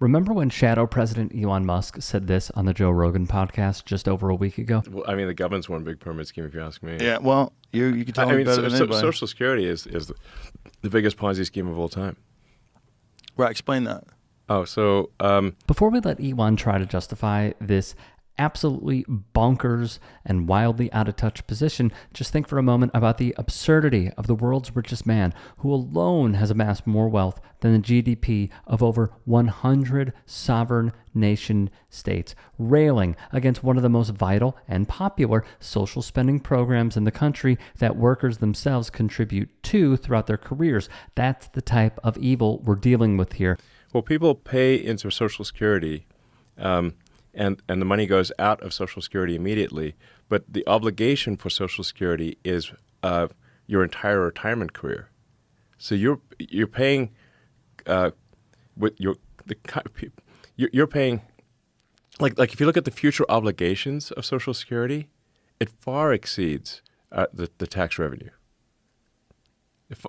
Remember when Shadow President Elon Musk said this on the Joe Rogan podcast just over a week ago? Well, I mean, the government's one big pyramid scheme, if you ask me. Yeah, well, you can tell me better than anybody. Social Security is the biggest Ponzi scheme of all time. Right, explain that. Oh, so... Before we let Elon try to justify this absolutely bonkers and wildly out-of-touch position, just think for a moment about the absurdity of the world's richest man, who alone has amassed more wealth than the GDP of over 100 sovereign nation states, railing against one of the most vital and popular social spending programs in the country that workers themselves contribute to throughout their careers. That's the type of evil we're dealing with here. Well, people pay into Social Security, and the money goes out of Social Security immediately, but the obligation for Social Security is your entire retirement career. So you're paying with you're paying like if you look at the future obligations of Social Security, it far exceeds the tax revenue.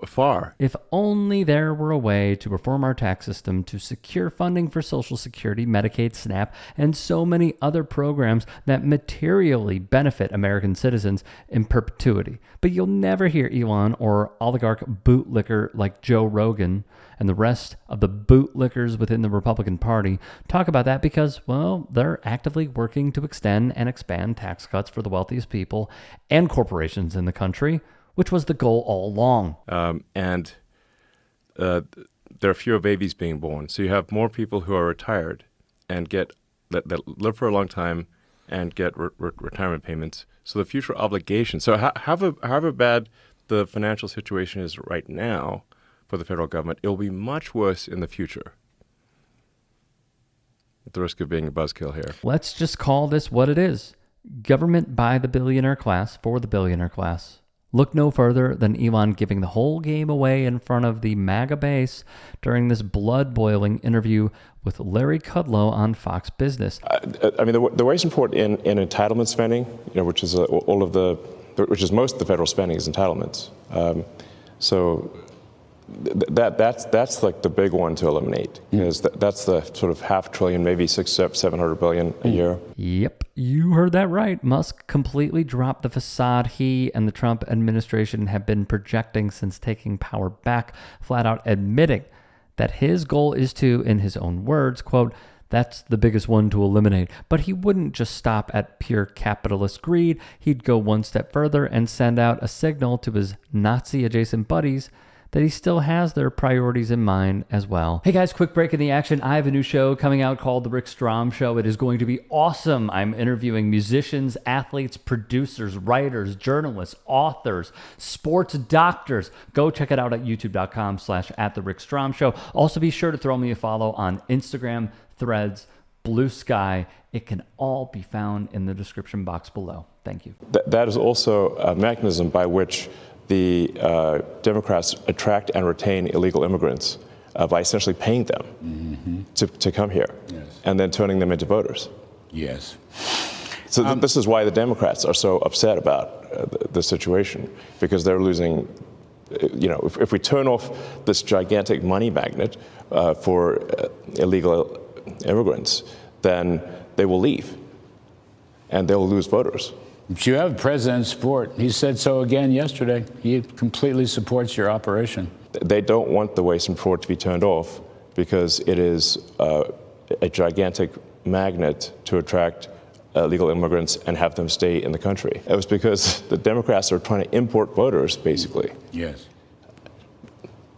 Far. If only there were a way to reform our tax system to secure funding for Social Security, Medicaid, SNAP, and so many other programs that materially benefit American citizens in perpetuity. But you'll never hear Elon or oligarch bootlicker like Joe Rogan and the rest of the bootlickers within the Republican Party talk about that because, well, they're actively working to extend and expand tax cuts for the wealthiest people and corporations in the country, which was the goal all along. And there are fewer babies being born. So you have more people who are retired and that live for a long time and get retirement payments. So the future obligations. So however bad the financial situation is right now for the federal government, it will be much worse in the future. At the risk of being a buzzkill here. Let's just call this what it is. Government by the billionaire class for the billionaire class. Look no further than Elon giving the whole game away in front of the MAGA base during this blood-boiling interview with Larry Kudlow on Fox Business. I mean, the waste and report in entitlement spending, which is which is most of the federal spending is entitlements. That's like the big one to eliminate, because that's the sort of $500 billion, maybe $700 billion a year. Yep, you heard that right. Musk completely dropped the facade he and the Trump administration have been projecting since taking power back, flat out admitting that his goal is to, in his own words, quote, that's the biggest one to eliminate. But he wouldn't just stop at pure capitalist greed. He'd go one step further and send out a signal to his Nazi-adjacent buddies that he still has their priorities in mind as well. Hey guys, quick break in the action. I have a new show coming out called The Rick Strom Show. It is going to be awesome. I'm interviewing musicians, athletes, producers, writers, journalists, authors, sports doctors. Go check it out at youtube.com/@TheRickStromShow. Also be sure to throw me a follow on Instagram, Threads, Blue Sky. It can all be found in the description box below. Thank you. That is also a mechanism by which the Democrats attract and retain illegal immigrants by essentially paying them to come here, and then turning them into voters. Yes. So this is why the Democrats are so upset about the situation, because they're losing. If we turn off this gigantic money magnet for illegal immigrants, then they will leave, and they will lose voters. But you have President's support. He said so again yesterday. He completely supports your operation. They don't want the waste and fraud to be turned off because it is a gigantic magnet to attract illegal immigrants and have them stay in the country. It was because the Democrats are trying to import voters, basically. Yes.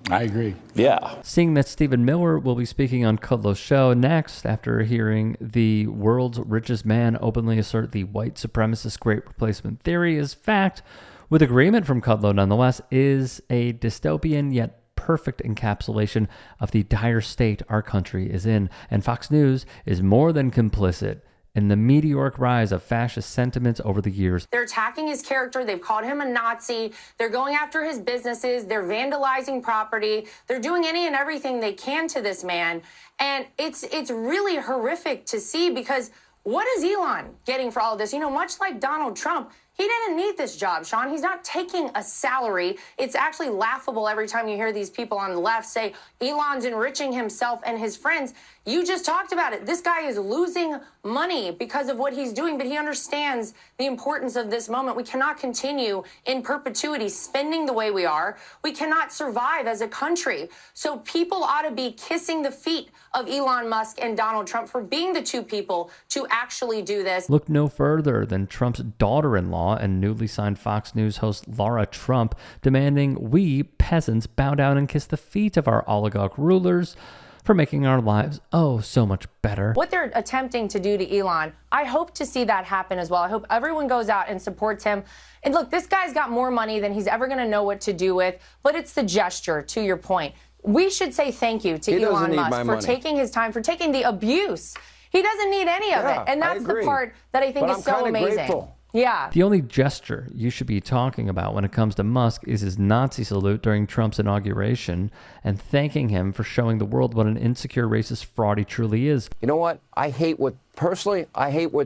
I agree. Yeah. Seeing that Stephen Miller will be speaking on Kudlow's show next after hearing the world's richest man openly assert the white supremacist great replacement theory is fact, with agreement from Kudlow nonetheless, is a dystopian yet perfect encapsulation of the dire state our country is in. And Fox News is more than complicit in the meteoric rise of fascist sentiments over the years. They're attacking his character. They've called him a Nazi. They're going after his businesses. They're vandalizing property. They're doing any and everything they can to this man. And it's really horrific to see, because what is Elon getting for all of this? Much like Donald Trump, he didn't need this job, Sean. He's not taking a salary. It's actually laughable every time you hear these people on the left say Elon's enriching himself and his friends. You just talked about it. This guy is losing money because of what he's doing, but he understands the importance of this moment. We cannot continue in perpetuity spending the way we are. We cannot survive as a country. So people ought to be kissing the feet of Elon Musk and Donald Trump for being the two people to actually do this. Look no further than Trump's daughter-in-law and newly signed Fox News host Lara Trump demanding we peasants bow down and kiss the feet of our oligarch rulers for making our lives so much better. What they're attempting to do to Elon, I hope to see that happen as well. I hope everyone goes out and supports him. And look, this guy's got more money than he's ever going to know what to do with, but it's the gesture, to your point. We should say thank you to Elon Musk for taking his time, for taking the abuse. He doesn't need any of it. And that's the part that I think is so amazing. Grateful. Yeah. The only gesture you should be talking about when it comes to Musk is his Nazi salute during Trump's inauguration and thanking him for showing the world what an insecure, racist fraud he truly is. You know what? I hate what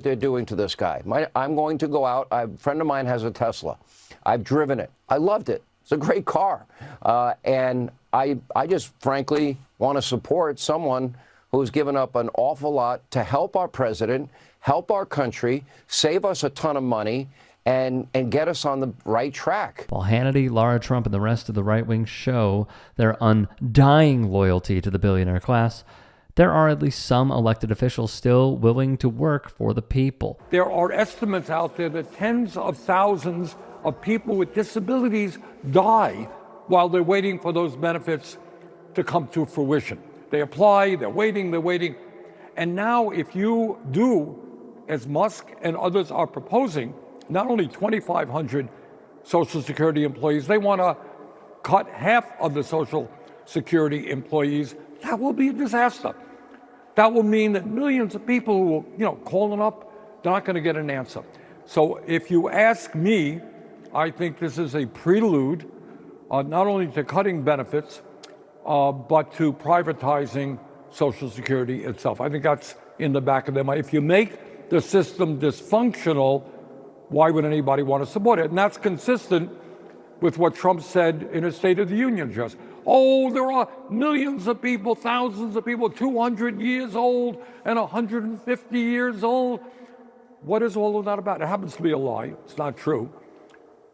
they're doing to this guy. I'm going to go out. A friend of mine has a Tesla. I've driven it. I loved it. It's a great car. And I just frankly want to support someone who's given up an awful lot to help our president, help our country, save us a ton of money, and get us on the right track. While Hannity, Lara Trump, and the rest of the right wing show their undying loyalty to the billionaire class, there are at least some elected officials still willing to work for the people. There are estimates out there that tens of thousands of people with disabilities die while they're waiting for those benefits to come to fruition. They apply, they're waiting. And now if you do, as Musk and others are proposing, not only 2,500 Social Security employees, they want to cut half of the Social Security employees. That will be a disaster. That will mean that millions of people who will, calling up, they're not going to get an answer. So if you ask me, I think this is a prelude not only to cutting benefits, but to privatizing Social Security itself. I think that's in the back of their mind. If you make the system dysfunctional, why would anybody want to support it? And that's consistent with what Trump said in his State of the Union address. Oh, there are millions of people, thousands of people, 200 years old and 150 years old. What is all of that about? It happens to be a lie. It's not true.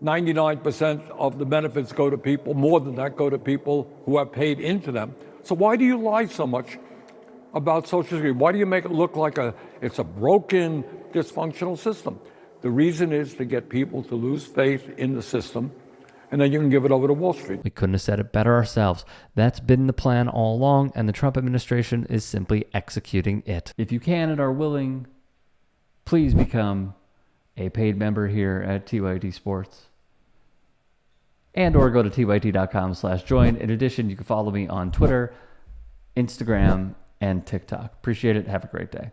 99% of the benefits go to people, more than that go to people who have paid into them. So why do you lie so much about Social Security? Why do you make it look like it's a broken, dysfunctional system? The reason is to get people to lose faith in the system, and then you can give it over to Wall Street. We couldn't have said it better ourselves. That's been the plan all along, and the Trump administration is simply executing it. If you can and are willing, please become a paid member here at TYT Sports. And or go to tyt.com/join. In addition, you can follow me on Twitter, Instagram, and TikTok. Appreciate it. Have a great day.